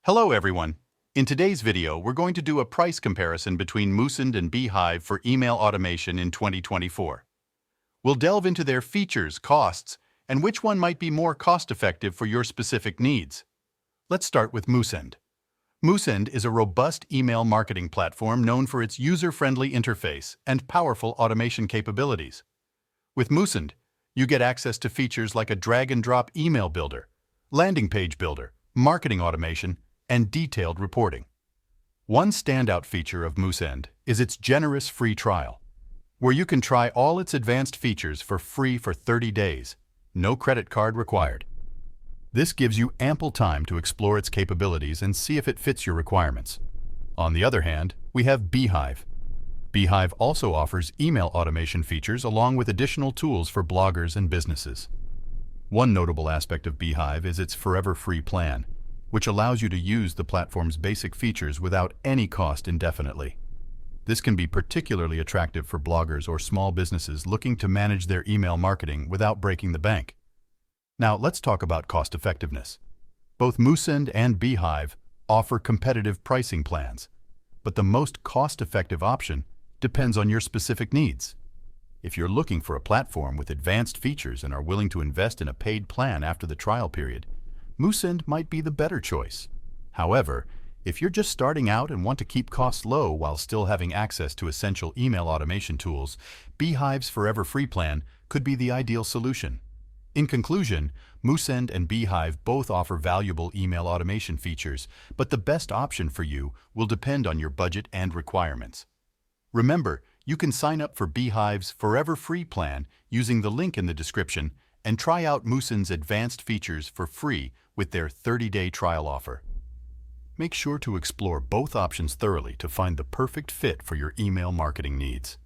Hello everyone. In today's video, we're going to do a price comparison between Moosend and Beehiiv for email automation in 2024. We'll delve into their features, costs, and which one might be more cost-effective for your specific needs. Let's start with Moosend. Moosend is a robust email marketing platform known for its user-friendly interface and powerful automation capabilities. With Moosend, you get access to features like a drag-and-drop email builder, landing page builder, marketing automation, and detailed reporting. One standout feature of Moosend is its generous free trial, where you can try all its advanced features for free for 30 days, no credit card required. This gives you ample time to explore its capabilities and see if it fits your requirements. On the other hand, we have Beehiiv. Beehiiv also offers email automation features along with additional tools for bloggers and businesses. One notable aspect of Beehiiv is its forever free plan, which allows you to use the platform's basic features without any cost indefinitely. This can be particularly attractive for bloggers or small businesses looking to manage their email marketing without breaking the bank. Now, let's talk about cost effectiveness. Both Moosend and Beehiiv offer competitive pricing plans, but the most cost-effective option depends on your specific needs. If you're looking for a platform with advanced features and are willing to invest in a paid plan after the trial period, Moosend might be the better choice. However, if you're just starting out and want to keep costs low while still having access to essential email automation tools, Beehiiv's Forever Free plan could be the ideal solution. In conclusion, Moosend and Beehiiv both offer valuable email automation features, but the best option for you will depend on your budget and requirements. Remember, you can sign up for Beehiiv's Forever Free plan using the link in the description and try out Moosend's advanced features for free with their 30-day trial offer. Make sure to explore both options thoroughly to find the perfect fit for your email marketing needs.